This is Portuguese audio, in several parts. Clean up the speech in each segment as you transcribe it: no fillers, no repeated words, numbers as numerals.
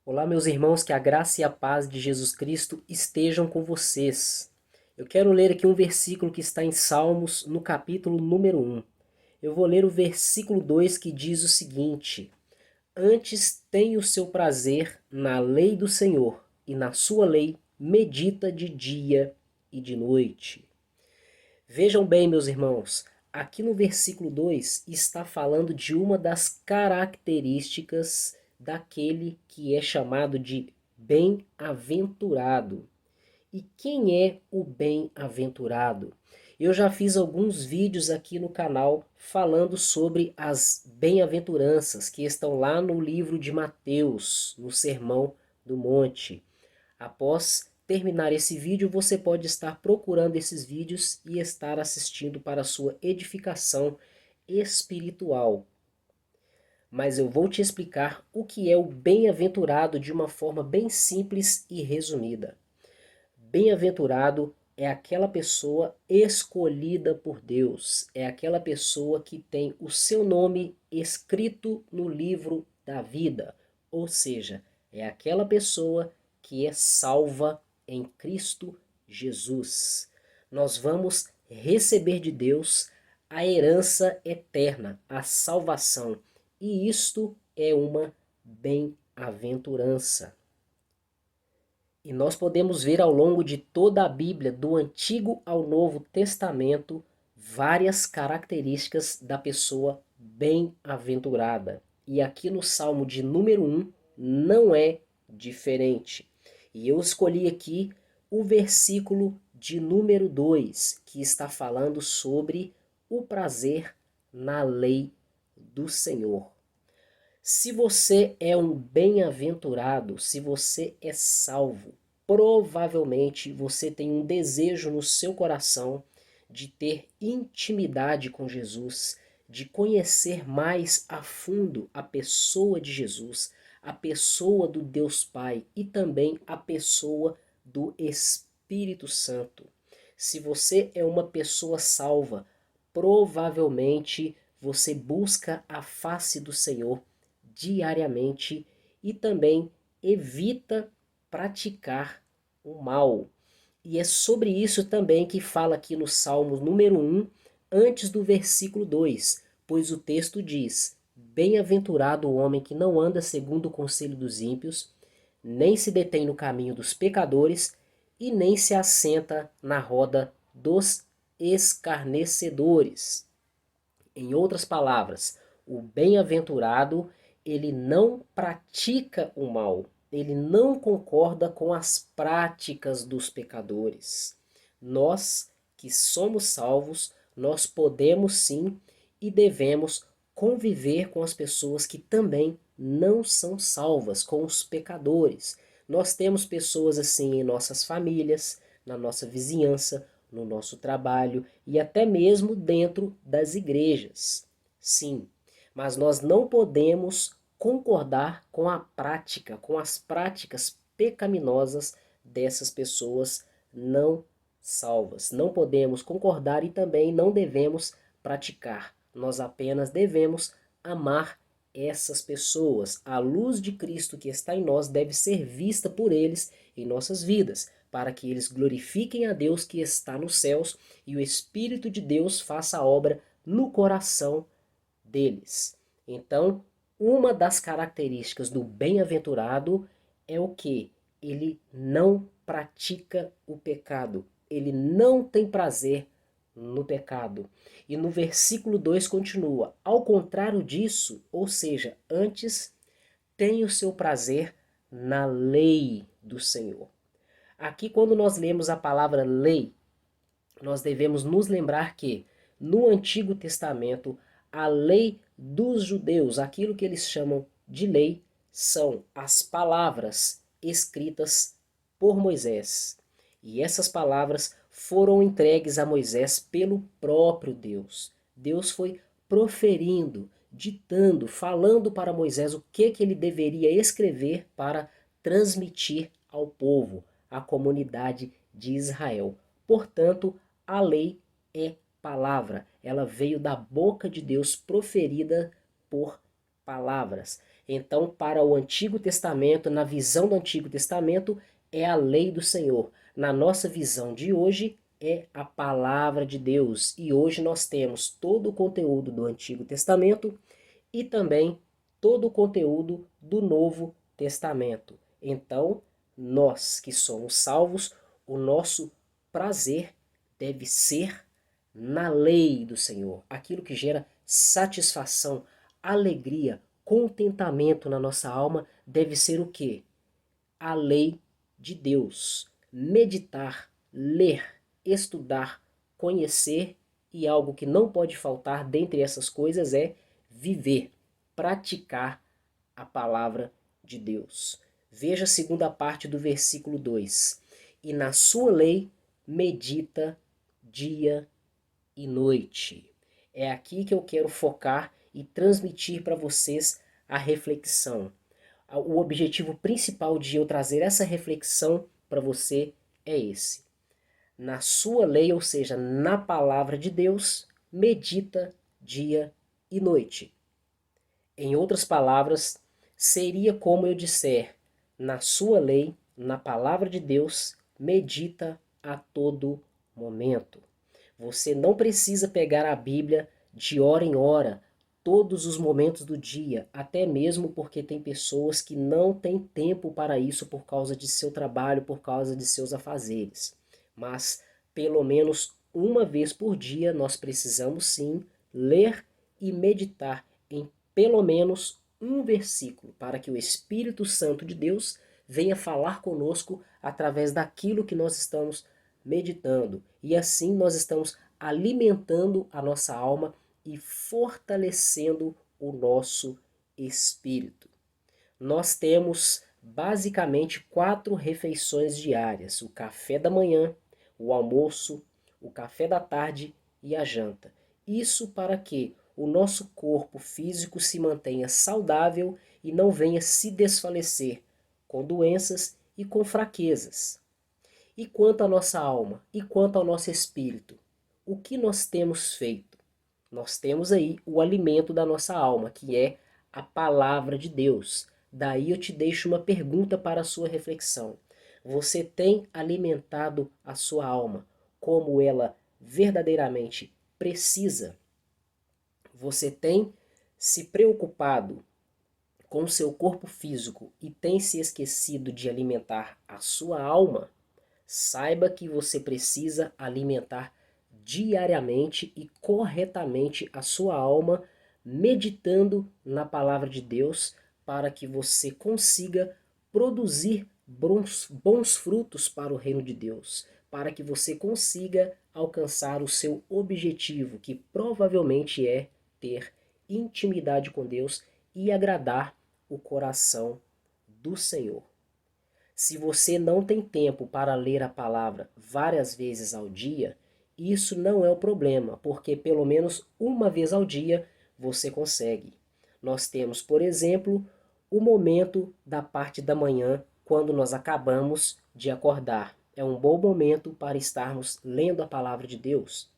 Olá, meus irmãos, que a graça e a paz de Jesus Cristo estejam com vocês. Eu quero ler aqui um versículo que está em Salmos, no capítulo número 1. Eu vou ler o versículo 2 que diz o seguinte: Antes tem o seu prazer na lei do Senhor, e na sua lei medita de dia e de noite. Vejam bem, meus irmãos, aqui no versículo 2 está falando de uma das características daquele que é chamado de bem-aventurado. E quem é o bem-aventurado? Eu já fiz alguns vídeos aqui no canal falando sobre as bem-aventuranças que estão lá no livro de Mateus, no Sermão do Monte. Após terminar esse vídeo, você pode estar procurando esses vídeos e estar assistindo para a sua edificação espiritual. Mas eu vou te explicar o que é o bem-aventurado de uma forma bem simples e resumida. Bem-aventurado é aquela pessoa escolhida por Deus, é aquela pessoa que tem o seu nome escrito no livro da vida, ou seja, é aquela pessoa que é salva em Cristo Jesus. Nós vamos receber de Deus a herança eterna, a salvação, e isto é uma bem-aventurança. E nós podemos ver ao longo de toda a Bíblia, do Antigo ao Novo Testamento, várias características da pessoa bem-aventurada. E aqui no Salmo de número 1 não é diferente. E eu escolhi aqui o versículo de número 2, que está falando sobre o prazer na lei do Senhor. Se você é um bem-aventurado, se você é salvo, provavelmente você tem um desejo no seu coração de ter intimidade com Jesus, de conhecer mais a fundo a pessoa de Jesus, a pessoa do Deus Pai e também a pessoa do Espírito Santo. Se você é uma pessoa salva, provavelmente você busca a face do Senhor diariamente e também evita praticar o mal. E é sobre isso também que fala aqui no Salmo número 1, antes do versículo 2, pois o texto diz: Bem-aventurado o homem que não anda segundo o conselho dos ímpios, nem se detém no caminho dos pecadores, e nem se assenta na roda dos escarnecedores. Em outras palavras, o bem-aventurado, ele não pratica o mal, ele não concorda com as práticas dos pecadores. Nós que somos salvos, nós podemos sim e devemos conviver com as pessoas que também não são salvas, com os pecadores. Nós temos pessoas assim em nossas famílias, na nossa vizinhança, no nosso trabalho e até mesmo dentro das igrejas. Sim, mas nós não podemos concordar com a prática, com as práticas pecaminosas dessas pessoas não salvas. Não podemos concordar e também não devemos praticar. Nós apenas devemos amar essas pessoas. A luz de Cristo que está em nós deve ser vista por eles em nossas vidas, para que eles glorifiquem a Deus que está nos céus e o Espírito de Deus faça a obra no coração deles. Então, uma das características do bem-aventurado é o que? Ele não pratica o pecado. Ele não tem prazer no pecado. E no versículo 2 continua: ao contrário disso, ou seja, antes tem o seu prazer na lei do Senhor. Aqui, quando nós lemos a palavra lei, nós devemos nos lembrar que no Antigo Testamento, a lei dos judeus, aquilo que eles chamam de lei, são as palavras escritas por Moisés. E essas palavras foram entregues a Moisés pelo próprio Deus. Deus foi proferindo, ditando, falando para Moisés o que ele deveria escrever para transmitir ao povo, à comunidade de Israel. Portanto, a lei é palavra. Ela veio da boca de Deus proferida por palavras. Então, para o Antigo Testamento, na visão do Antigo Testamento, é a lei do Senhor. Na nossa visão de hoje, é a palavra de Deus. E hoje nós temos todo o conteúdo do Antigo Testamento e também todo o conteúdo do Novo Testamento. Então, nós que somos salvos, o nosso prazer deve ser na lei do Senhor, aquilo que gera satisfação, alegria, contentamento na nossa alma deve ser o quê? A lei de Deus. Meditar, ler, estudar, conhecer e algo que não pode faltar dentre essas coisas é viver, praticar a palavra de Deus. Veja a segunda parte do versículo 2. E na sua lei medita dia e noite. É aqui que eu quero focar e transmitir para vocês a reflexão. O objetivo principal de eu trazer essa reflexão para você é esse. Na sua lei, ou seja, na palavra de Deus, medita dia e noite. Em outras palavras, seria como eu disser, na sua lei, na palavra de Deus, medita a todo momento. Você não precisa pegar a Bíblia de hora em hora, todos os momentos do dia, até mesmo porque tem pessoas que não têm tempo para isso por causa de seu trabalho, por causa de seus afazeres. Mas, pelo menos uma vez por dia, nós precisamos sim ler e meditar em pelo menos um versículo, para que o Espírito Santo de Deus venha falar conosco através daquilo que nós estamos meditando. E assim nós estamos alimentando a nossa alma e fortalecendo o nosso espírito. Nós temos basicamente 4 refeições diárias: o café da manhã, o almoço, o café da tarde e a janta. Isso para que o nosso corpo físico se mantenha saudável e não venha se desfalecer com doenças e com fraquezas. E quanto à nossa alma? E quanto ao nosso espírito? O que nós temos feito? Nós temos aí o alimento da nossa alma, que é a palavra de Deus. Daí eu te deixo uma pergunta para a sua reflexão. Você tem alimentado a sua alma como ela verdadeiramente precisa? Você tem se preocupado com o seu corpo físico e tem se esquecido de alimentar a sua alma? Saiba que você precisa alimentar diariamente e corretamente a sua alma, meditando na palavra de Deus, para que você consiga produzir bons frutos para o reino de Deus, para que você consiga alcançar o seu objetivo, que provavelmente é ter intimidade com Deus e agradar o coração do Senhor. Se você não tem tempo para ler a palavra várias vezes ao dia, isso não é o problema, porque pelo menos uma vez ao dia você consegue. Nós temos, por exemplo, o momento da parte da manhã, quando nós acabamos de acordar. É um bom momento para estarmos lendo a palavra de Deus.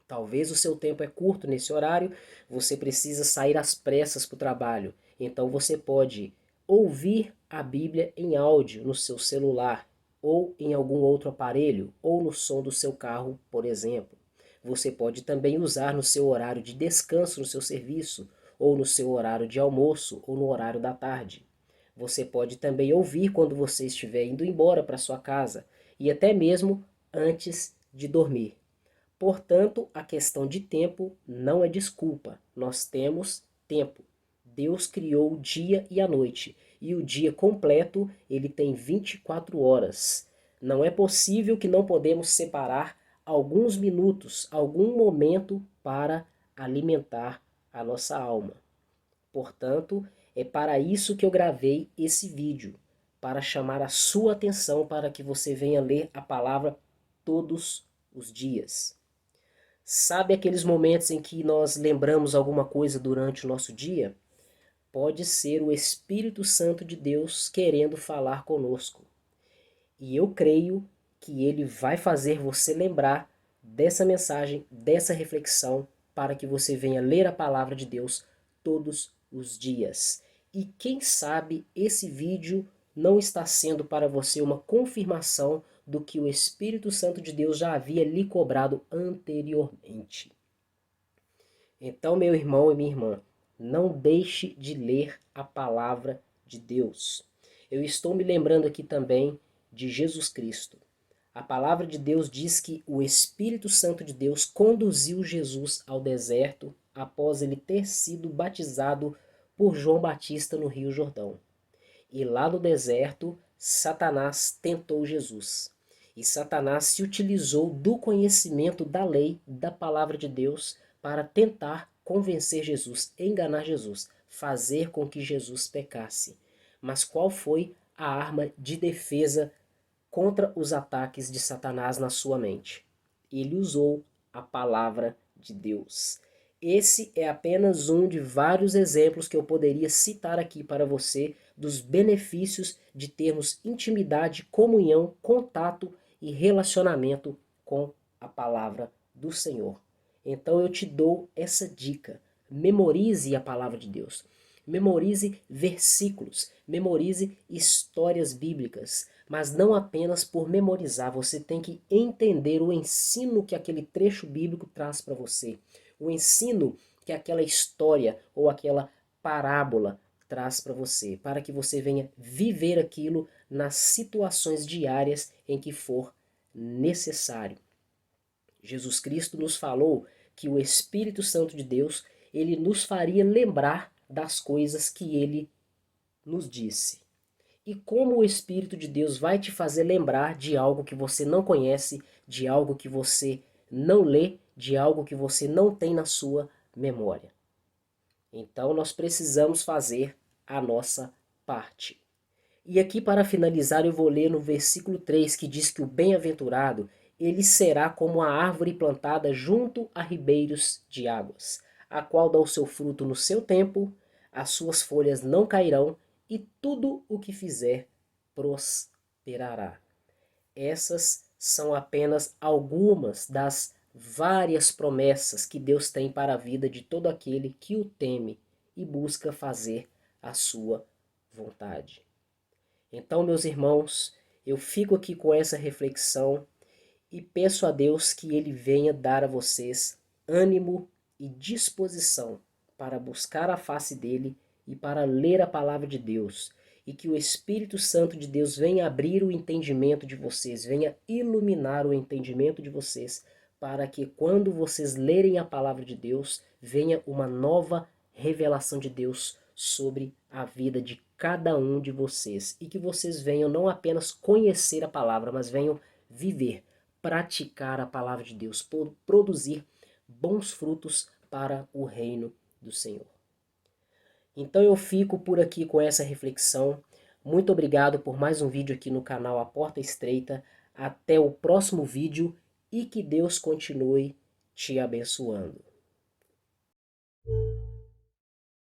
Talvez o seu tempo é curto nesse horário, você precisa sair às pressas para o trabalho. Então você pode ouvir a Bíblia em áudio no seu celular, ou em algum outro aparelho, ou no som do seu carro, por exemplo. Você pode também usar no seu horário de descanso no seu serviço, ou no seu horário de almoço, ou no horário da tarde. Você pode também ouvir quando você estiver indo embora para sua casa, e até mesmo antes de dormir. Portanto, a questão de tempo não é desculpa. Nós temos tempo. Deus criou o dia e a noite. E o dia completo, ele tem 24 horas. Não é possível que não podemos separar alguns minutos, algum momento para alimentar a nossa alma. Portanto, é para isso que eu gravei esse vídeo, para chamar a sua atenção para que você venha ler a palavra todos os dias. Sabe aqueles momentos em que nós lembramos alguma coisa durante o nosso dia? Pode ser o Espírito Santo de Deus querendo falar conosco. E eu creio que ele vai fazer você lembrar dessa mensagem, dessa reflexão, para que você venha ler a palavra de Deus todos os dias. E quem sabe esse vídeo não está sendo para você uma confirmação do que o Espírito Santo de Deus já havia lhe cobrado anteriormente. Então, meu irmão e minha irmã, não deixe de ler a palavra de Deus. Eu estou me lembrando aqui também de Jesus Cristo. A palavra de Deus diz que o Espírito Santo de Deus conduziu Jesus ao deserto após ele ter sido batizado por João Batista no Rio Jordão. E lá no deserto, Satanás tentou Jesus. E Satanás se utilizou do conhecimento da lei, da palavra de Deus, para tentar convencer Jesus, enganar Jesus, fazer com que Jesus pecasse. Mas qual foi a arma de defesa contra os ataques de Satanás na sua mente? Ele usou a palavra de Deus. Esse é apenas um de vários exemplos que eu poderia citar aqui para você dos benefícios de termos intimidade, comunhão, contato e relacionamento com a palavra do Senhor. Então eu te dou essa dica. Memorize a palavra de Deus. Memorize versículos, memorize histórias bíblicas, mas não apenas por memorizar, você tem que entender o ensino que aquele trecho bíblico traz para você, o ensino que aquela história ou aquela parábola traz para você, para que você venha viver aquilo nas situações diárias em que for necessário. Jesus Cristo nos falou que o Espírito Santo de Deus, ele nos faria lembrar das coisas que ele nos disse. E como o Espírito de Deus vai te fazer lembrar de algo que você não conhece, de algo que você não lê, de algo que você não tem na sua memória? Então nós precisamos fazer a nossa parte. E aqui para finalizar eu vou ler no versículo 3 que diz que o bem-aventurado ele será como a árvore plantada junto a ribeiros de águas, a qual dá o seu fruto no seu tempo, as suas folhas não cairão, e tudo o que fizer prosperará. Essas são apenas algumas das várias promessas que Deus tem para a vida de todo aquele que o teme e busca fazer a sua vontade. Então, meus irmãos, eu fico aqui com essa reflexão e peço a Deus que Ele venha dar a vocês ânimo e disposição para buscar a face dEle e para ler a palavra de Deus. E que o Espírito Santo de Deus venha abrir o entendimento de vocês, venha iluminar o entendimento de vocês, para que quando vocês lerem a palavra de Deus, venha uma nova revelação de Deus sobre a vida de cada um de vocês. E que vocês venham não apenas conhecer a palavra, mas venham viver, praticar a palavra de Deus, produzir bons frutos para o reino do Senhor. Então eu fico por aqui com essa reflexão. Muito obrigado por mais um vídeo aqui no canal A Porta Estreita. Até o próximo vídeo e que Deus continue te abençoando.